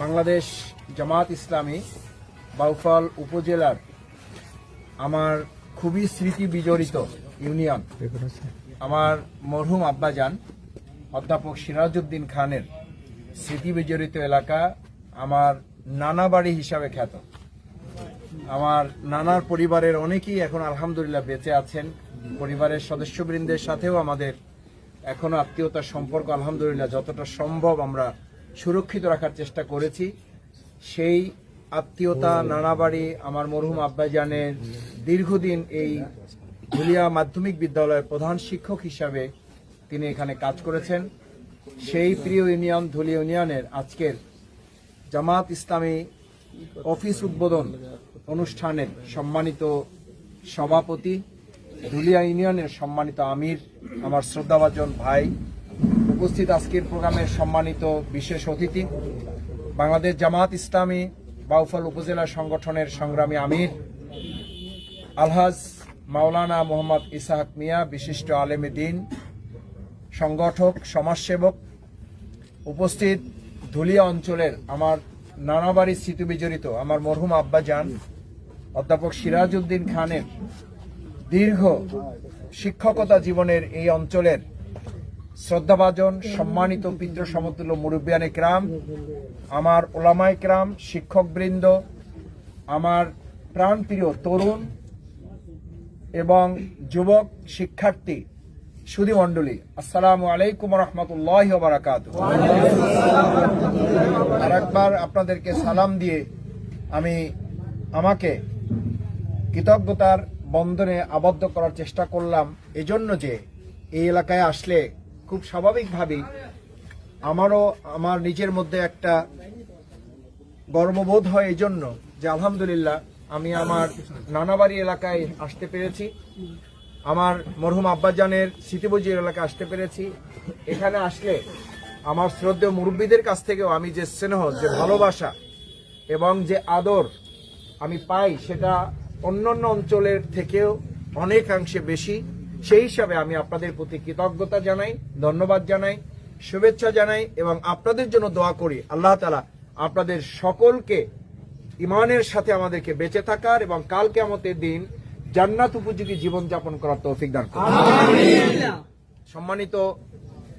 বাংলাদেশ জামাত ইসলামী বাউফল উপজেলার আমার খুবই স্মৃতি বিজড়িত ইউনিয়ন, আমার মরহুম আব্বাজান অধ্যাপক সিরাজউদ্দিন খানের স্মৃতি বিজড়িত এলাকা আমার নানা বাড়ি হিসাবে খ্যাত। আমার নানার পরিবারের অনেকেই এখন আলহামদুলিল্লাহ বেঁচে আছেন। পরিবারের সদস্যবৃন্দের সাথেও আমাদের এখনো আত্মীয়তার সম্পর্ক আলহামদুলিল্লাহ যতটা সম্ভব আমরা সুরক্ষিত রাখার চেষ্টা করেছি। সেই আত্মীয়তা নানা বাড়ি আমার মরহুম আব্বাজানের দীর্ঘদিন এই ধুলিয়া মাধ্যমিক বিদ্যালয়ের প্রধান শিক্ষক হিসাবে তিনি এখানে কাজ করেছেন। সেই প্রিয় ইউনিয়ন ধুলিয়া ইউনিয়নের আজকের জামাত ইসলামী অফিস উদ্বোধন অনুষ্ঠানের সম্মানিত সভাপতি, ধুলিয়া ইউনিয়নের সম্মানিত আমির, আমার শ্রদ্ধাভাজন ভাই, উপস্থিত আজকের প্রোগ্রামের সম্মানিত বিশেষ অতিথি, বাংলাদেশ জামাত ইসলামী বাউফল উপজেলা সংগঠনের সংগ্রামী আমির আলহাজ মাওলানা মোহাম্মদ ইসহাক মিয়া, বিশিষ্ট আলেমে দ্বীন, সংগঠক, সমাজসেবক, উপস্থিত ধুলিয়া অঞ্চলের আমার নানা বাড়ির স্মৃতি বিজড়িত আমার মরহুম আব্বাজান অধ্যাপক সিরাজউদ্দিন খানের দীর্ঘ শিক্ষকতা জীবনের এই অঞ্চলের শ্রদ্ধাভাজন সম্মানিত পিতৃ সমতুল্য মুরব্বিয়ানে কেরাম, আমার ওলামায়ে কেরাম, শিক্ষকবৃন্দ, আমার প্রাণপ্রিয় তরুণ এবং যুবক শিক্ষার্থী সুধীমণ্ডলী, আসসালামু আলাইকুম রহমতুল্লাহি ওয়া বারাকাতুহু। আরেকবার আপনাদেরকে সালাম দিয়ে আমি আমাকে কৃতজ্ঞতার বন্ধনে আবদ্ধ করার চেষ্টা করলাম এজন্য যে এই এলাকায় আসলে খুব স্বাভাবিকভাবেই আমারও আমার নিজের মধ্যে একটা গর্ববোধ হয় এই জন্য যে আলহামদুলিল্লাহ আমি আমার নানাবাড়ি এলাকায় আসতে পেরেছি, আমার মরহুম আব্বাজানের স্মৃতিবজির এলাকায় আসতে পেরেছি। এখানে আসলে আমার শ্রদ্ধেয় মুরব্বীদের কাছ থেকেও আমি যে স্নেহ, যে ভালোবাসা এবং যে আদর আমি পাই সেটা অন্যান্য অঞ্চলের থেকেও অনেকাংশে বেশি। সেই হিসাবে আমি আপনাদের প্রতি কৃতজ্ঞতা জানাই, ধন্যবাদ জানাই, শুভেচ্ছা জানাই এবং আপনাদের জন্য দোয়া করি আল্লাহ তাআলা আপনাদের সকলকে ঈমানের সাথে আমাদেরকে বেঁচে থাকার এবং কাল কিয়ামতের দিন জান্নাত উপযোগী জীবনযাপন করার তৌফিক দান করুন। সম্মানিত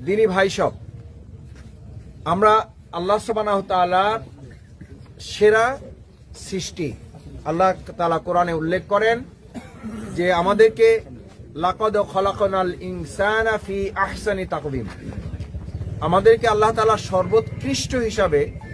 দ্বীনী ভাই সব, আমরা আল্লাহ সুবহানাহু ওয়া তাআলার সেরা সৃষ্টি। আল্লাহ তাআলা কোরআনে উল্লেখ করেন যে আমাদেরকে লাকাদ খালাকনাল ইনসানা ফি আহসানি তাকওয়িম, আমাদেরকে আল্লাহ তাআলা সর্বোৎকৃষ্ট হিসাবে